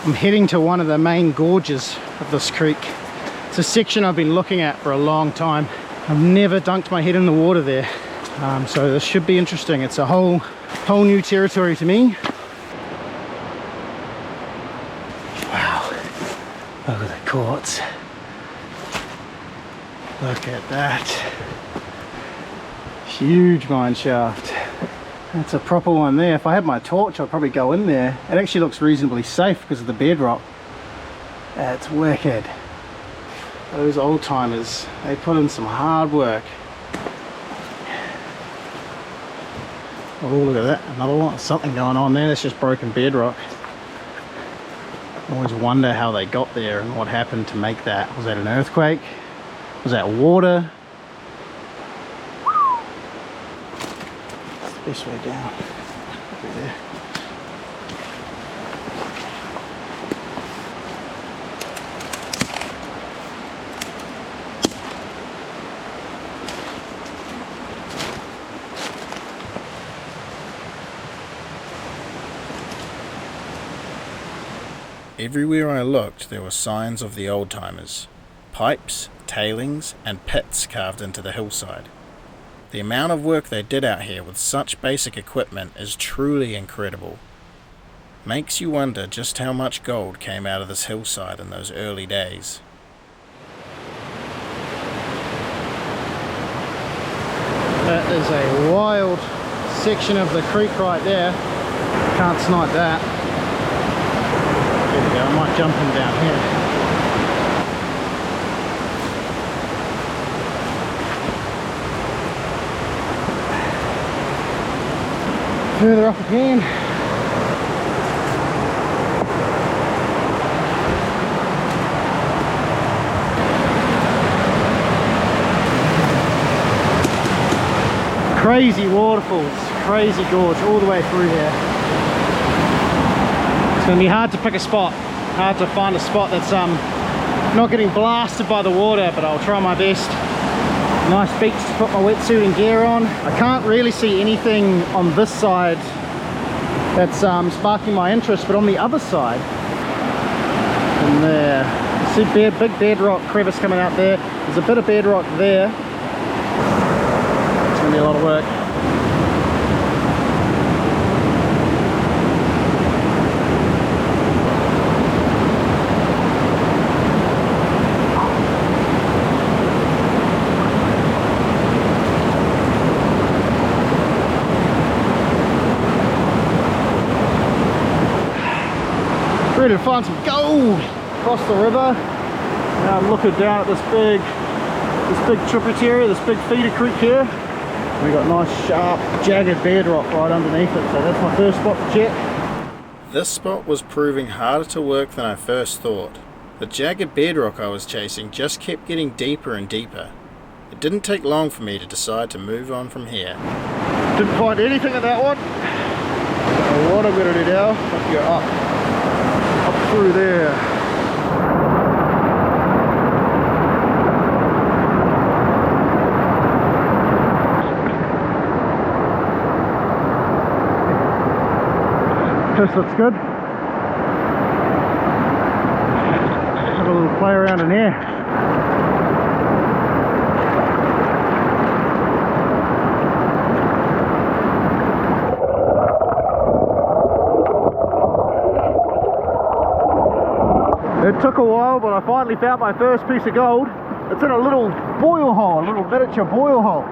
I'm heading to one of the main gorges of this creek. It's a section I've been looking at for a long time. I've never dunked my head in the water there, so this should be interesting. It's a whole new territory to me. Wow, look at the quartz. Look at that. Huge mine shaft. That's a proper one there. If I had my torch, I'd probably go in there. It actually looks reasonably safe because of the bedrock. That's wicked. Those old timers, they put in some hard work. Oh, look at that, another one. Something going on there. That's just broken bedrock. I always wonder how they got there and what happened to make that. Was that an earthquake? Was that water? That's the best way down. Over there. Everywhere I looked, there were signs of the old-timers. Pipes, tailings, and pits carved into the hillside. The amount of work they did out here with such basic equipment is truly incredible. Makes you wonder just how much gold came out of this hillside in those early days. That is a wild section of the creek right there. Can't snipe that. There we go, I might jump in down here. Further up again. Crazy waterfalls, crazy gorge all the way through here. It's going to be hard to pick a spot, hard to find a spot that's not getting blasted by the water, but I'll try my best. Nice beach to put my wetsuit and gear on. I can't really see anything on this side that's sparking my interest, but on the other side, and there, you see big bedrock crevice coming out there. There's a bit of bedrock there. It's going to be a lot of work. Ready to find some gold across the river. Now I'm looking down at this big tributary, this big feeder creek here. We got nice sharp jagged bedrock right underneath it, so that's my first spot to check. This spot was proving harder to work than I first thought. The jagged bedrock I was chasing just kept getting deeper and deeper. It didn't take long for me to decide to move on from here. Didn't find anything at that one. So what I'm going to do now, let's go up through there. This looks good. Have a little play around in here. It took a while, but I finally found my first piece of gold. It's in a little boil hole, a little miniature boil hole.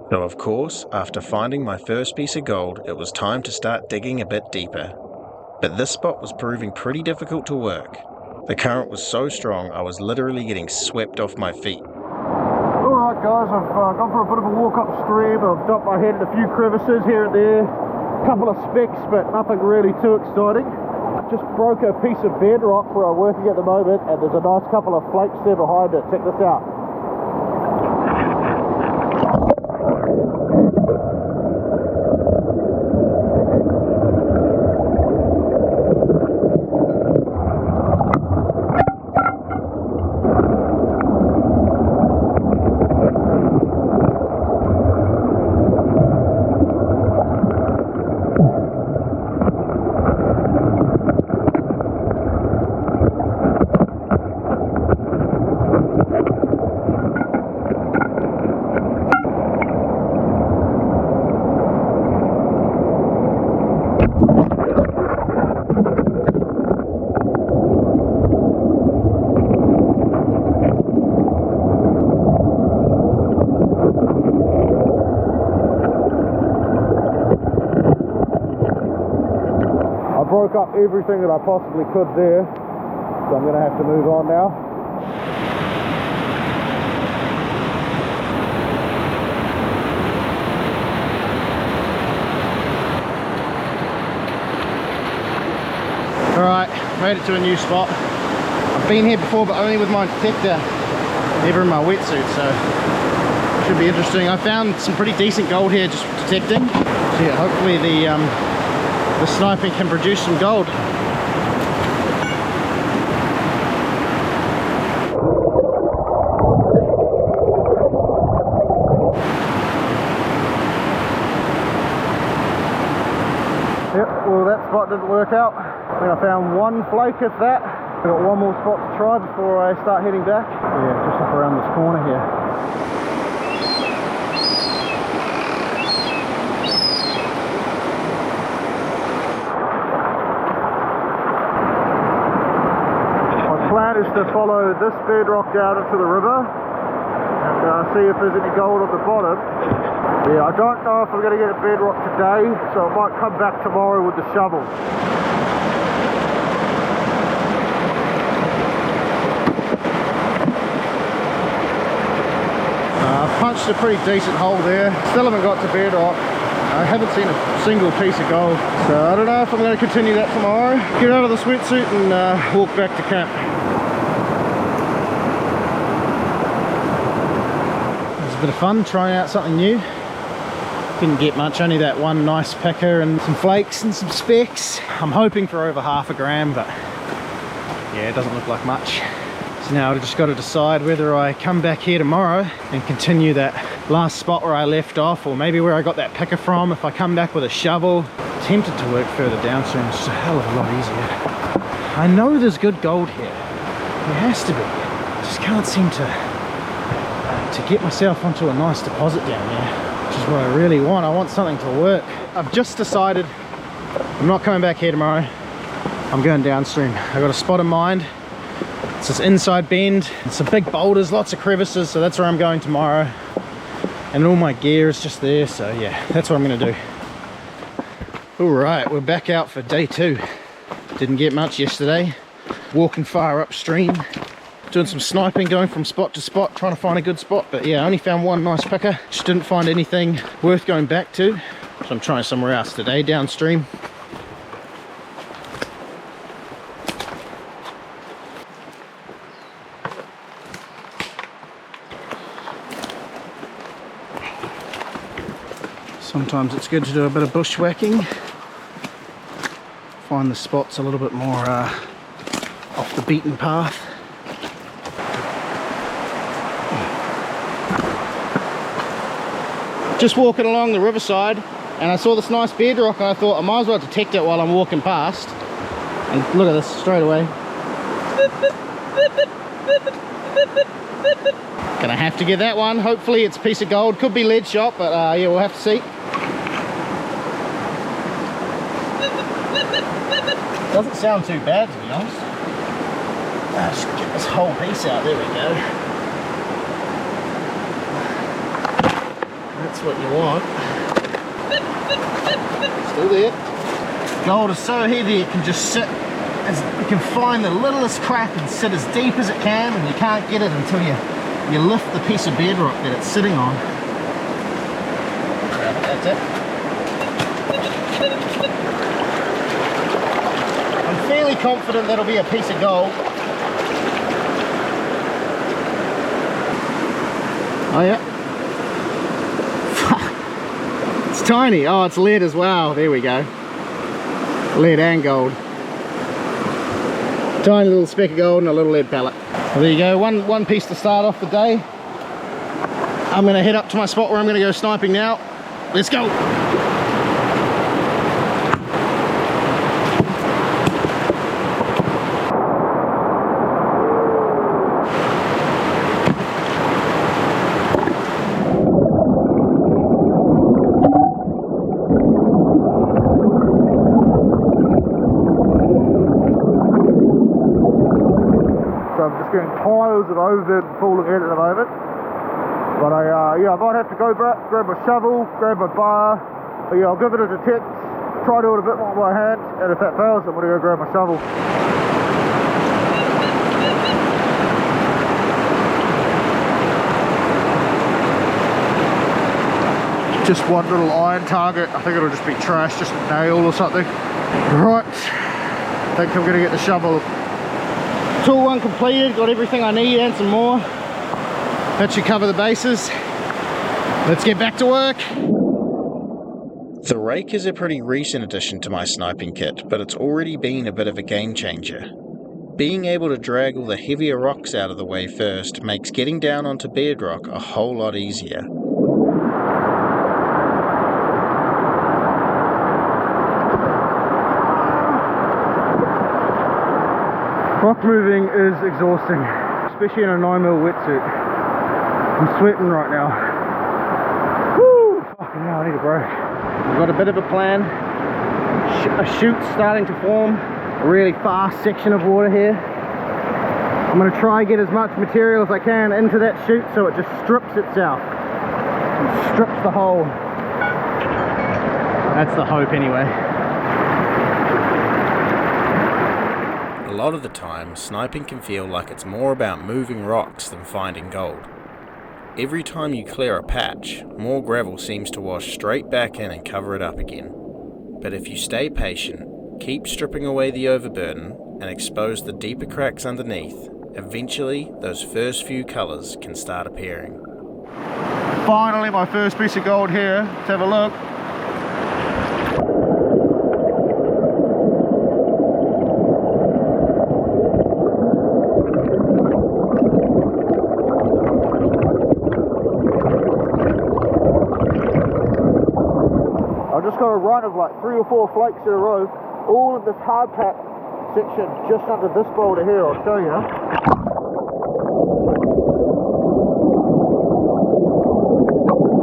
So of course, after finding my first piece of gold, it was time to start digging a bit deeper. But this spot was proving pretty difficult to work. The current was so strong, I was literally getting swept off my feet. Alright guys, I've gone for a bit of a walk upstream. I've dumped my head in a few crevices here and there. A couple of specks, but nothing really too exciting. Just broke a piece of bedrock where I'm working at the moment, and there's a nice couple of flakes there behind it. Check this out. broke up everything that I possibly could there, so I'm gonna have to move on now. Alright, made it to a new spot. I've been here before, but only with my detector, never in my wetsuit, so should be interesting. I found some pretty decent gold here just detecting. So yeah, hopefully the sniping can produce some gold. Yep, well that spot didn't work out. I think I found one flake if that. I've got one more spot to try before I start heading back. Yeah, just up around this corner here. My plan is to follow this bedrock down into the river and see if there's any gold on the bottom. Yeah, I don't know if I'm going to get a bedrock today, so I might come back tomorrow with the shovel. I've punched a pretty decent hole there. Still haven't got to bedrock. I haven't seen a single piece of gold, so I don't know if I'm going to continue that tomorrow. Get out of the sweatsuit and walk back to camp. It was a bit of fun trying out something new. Didn't get much, only that one nice picker and some flakes and some specks. I'm hoping for over half a gram, but yeah, it doesn't look like much. So now I've just got to decide whether I come back here tomorrow and continue that last spot where I left off, or maybe where I got that picker from. If I come back with a shovel, tempted to work further downstream. It's just a hell of a lot easier. I know there's good gold here. There has to be. I just can't seem to get myself onto a nice deposit down there. Which is what I really want. I want something to work. I've just decided I'm not coming back here tomorrow. I'm going downstream. I've got a spot in mind. It's this inside bend. It's some big boulders, lots of crevices, so that's where I'm going tomorrow. And all my gear is just there, so yeah, that's what I'm gonna do. All right, we're back out for day 2. Didn't get much yesterday. Walking far upstream. Doing some sniping, going from spot to spot, trying to find a good spot. But yeah, I only found one nice picker. Just didn't find anything worth going back to. So I'm trying somewhere else today, downstream. Sometimes it's good to do a bit of bushwhacking. Find the spots a little bit more off the beaten path. Just walking along the riverside and I saw this nice bedrock and I thought I might as well detect it while I'm walking past. And look at this straight away. Gonna have to get that one. Hopefully it's a piece of gold. Could be lead shot, but yeah, we'll have to see. Doesn't sound too bad, to be honest. Just get this whole piece out. There we go. That's what you want. Still there. Gold is so heavy it can just sit, you can find the littlest crack and sit as deep as it can, and you can't get it until you lift the piece of bedrock that it's sitting on. That's it. I'm fairly confident that'll be a piece of gold. Oh yeah. It's tiny. Oh, it's lead as well. There we go. Lead and gold. Tiny little speck of gold and a little lead pellet. Well, there you go. One piece to start off the day. I'm going to head up to my spot where I'm going to go sniping now. Let's go. Getting piles of overbed falling in at the moment, but yeah, I might have to go grab my shovel, grab my bar. But yeah, I'll give it a try to do it a bit more by hand, and if that fails, I'm gonna go grab my shovel. Just one little iron target. I think it'll just be trash, just a nail or something. Right, I think I'm gonna get the shovel. Tool one completed, got everything I need and some more. That should cover the bases. Let's get back to work. The rake is a pretty recent addition to my sniping kit, but it's already been a bit of a game changer. Being able to drag all the heavier rocks out of the way first makes getting down onto bedrock a whole lot easier. Rock moving is exhausting, especially in a 9mm wetsuit. I'm sweating right now. Woo! Fucking hell, I need a break. I've got a bit of a plan. A chute's starting to form. A really fast section of water here. I'm going to try and get as much material as I can into that chute so it just strips itself. It strips the hole. That's the hope anyway. A lot of the time, sniping can feel like it's more about moving rocks than finding gold. Every time you clear a patch, more gravel seems to wash straight back in and cover it up again. But if you stay patient, keep stripping away the overburden, and expose the deeper cracks underneath, eventually those first few colours can start appearing. Finally, my first piece of gold here. Let's have a look. I've just got a run of like 3 or 4 flakes in a row, all of this hard pack section just under this boulder here. I'll show you.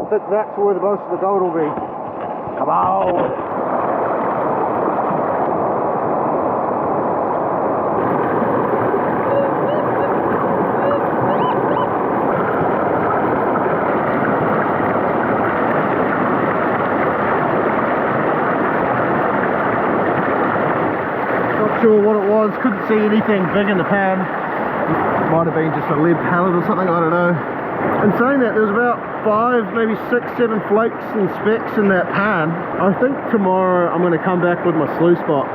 I think that's where the most of the gold will be. Come on! Sure what it was, couldn't see anything big in the pan. Might have been just a lead pallet or something, I don't know. In saying that, there's about 5, maybe 6, 7 flakes and specks in that pan. I think tomorrow I'm going to come back with my sluice box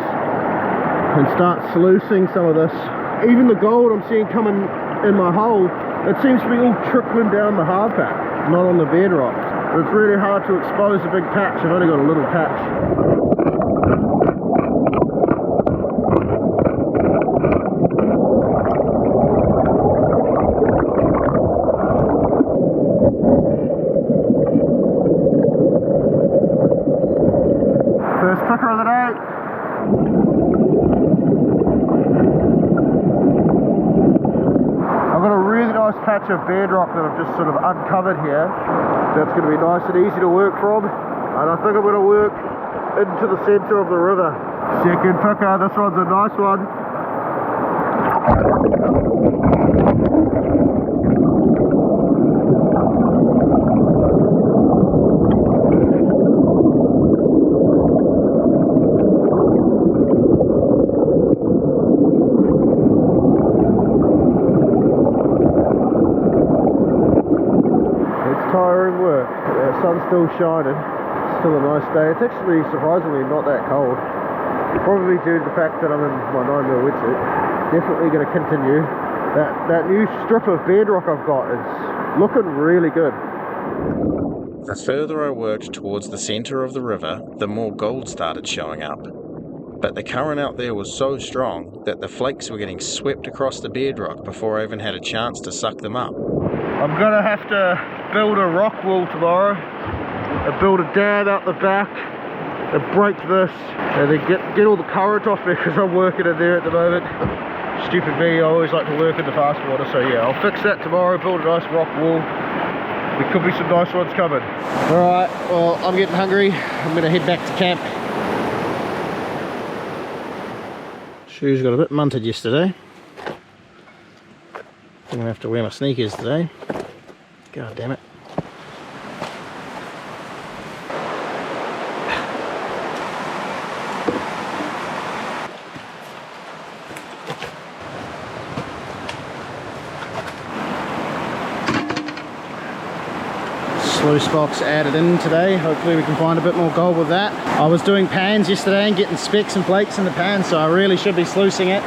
and start sluicing some of this. Even the gold I'm seeing coming in my hole, it seems to be all trickling down the hard pack, not on the bedrock. It's really hard to expose a big patch. I've only got a little patch. First picker of the day. I've got a really nice patch of bedrock that I've just sort of uncovered here. That's going to be nice and easy to work from. And I think I'm going to work into the centre of the river. Second picker, this one's a nice one. Tiring work. The sun's still shining. Still a nice day. It's actually surprisingly not that cold. Probably due to the fact that I'm in my 9mm wetsuit. Definitely going to continue. That new strip of bedrock I've got is looking really good. The further I worked towards the centre of the river, the more gold started showing up. But the current out there was so strong that the flakes were getting swept across the bedrock before I even had a chance to suck them up. I'm going to have to build a rock wall tomorrow. Build a dam out the back and break this and then get all the current off me because I'm working in there at the moment. Stupid me, I always like to work in the fast water, so yeah, I'll fix that tomorrow, build a nice rock wall. There could be some nice ones coming. Alright, well, I'm getting hungry. I'm going to head back to camp. Shoes got a bit munted yesterday. I'm going to have to wear my sneakers today. God damn it. sluice box added in today. Hopefully we can find a bit more gold with that. I was doing pans yesterday and getting specks and flakes in the pan, so I really should be sluicing it.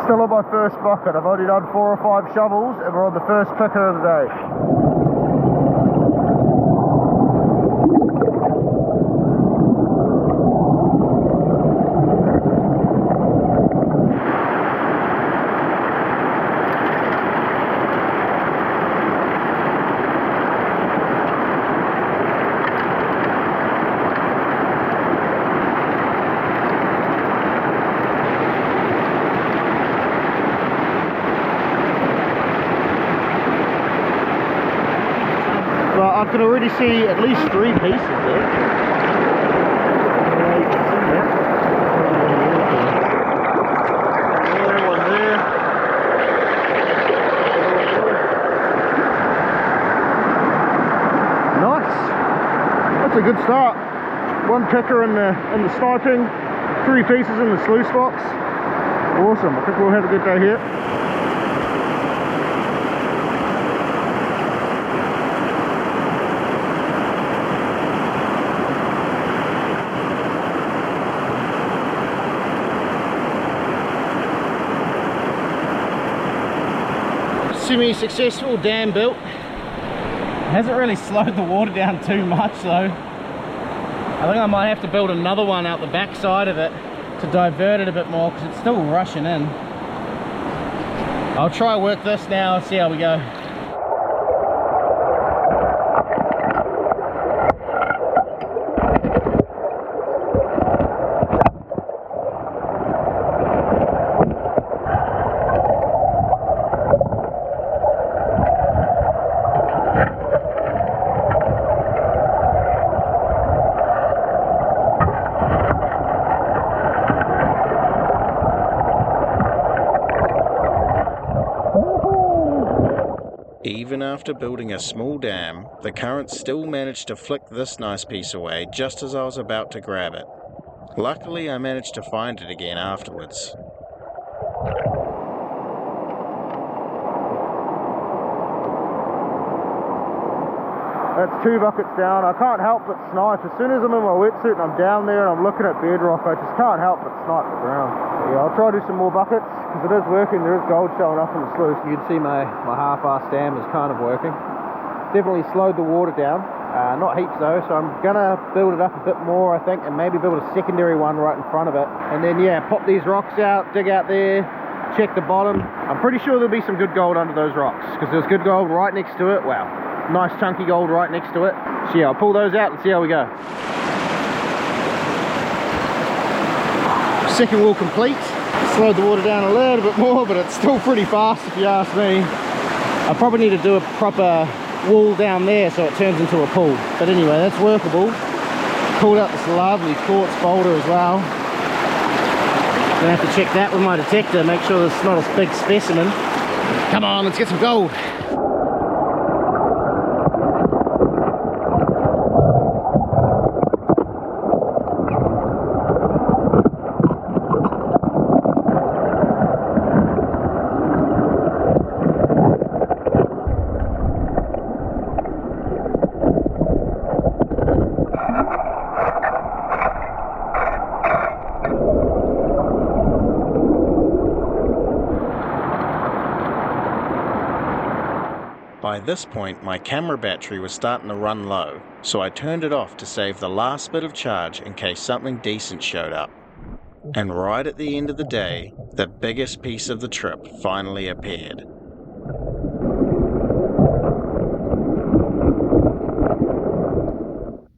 Still on my first bucket. I've only done 4 or 5 shovels and we're on the first picker of the day. I can already see at least 3 pieces there. One there. Nice. That's a good start. 1 picker in the sniping, 3 pieces in the sluice box. Awesome. I think we'll have a good day here. Semi-successful dam built. Hasn't really slowed the water down too much though. I think I might have to build another one out the back side of it to divert it a bit more because it's still rushing in. I'll try work this now and see how we go. Even after building a small dam, the current still managed to flick this nice piece away just as I was about to grab it. Luckily, I managed to find it again afterwards. That's 2 buckets down. I can't help but snipe. As soon as I'm in my wetsuit and I'm down there and I'm looking at bedrock, I just can't help but snipe the ground. Yeah, I'll try to do some more buckets because it is working. There is gold showing up in the sluice. You can see my half-assed dam is kind of working. Definitely slowed the water down. Not heaps though, so I'm gonna build it up a bit more I think, and maybe build a secondary one right in front of it. And then yeah, pop these rocks out, dig out there, check the bottom. I'm pretty sure there'll be some good gold under those rocks because there's good gold right next to it. Wow. Nice chunky gold right next to it. So yeah, I'll pull those out and see how we go. Second wall complete. Slowed the water down a little bit more, but it's still pretty fast if you ask me. I probably need to do a proper wall down there so it turns into a pool. But anyway, that's workable. Pulled out this lovely quartz boulder as well. Gonna have to check that with my detector, make sure it's not a big specimen. Come on, let's get some gold. By this point, my camera battery was starting to run low, so I turned it off to save the last bit of charge in case something decent showed up. And right at the end of the day, the biggest piece of the trip finally appeared.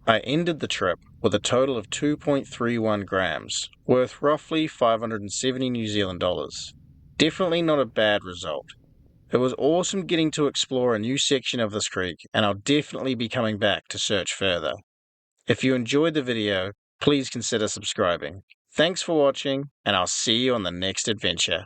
I ended the trip with a total of 2.31 grams, worth roughly 570 New Zealand dollars. Definitely not a bad result. It was awesome getting to explore a new section of this creek, and I'll definitely be coming back to search further. If you enjoyed the video, please consider subscribing. Thanks for watching, and I'll see you on the next adventure.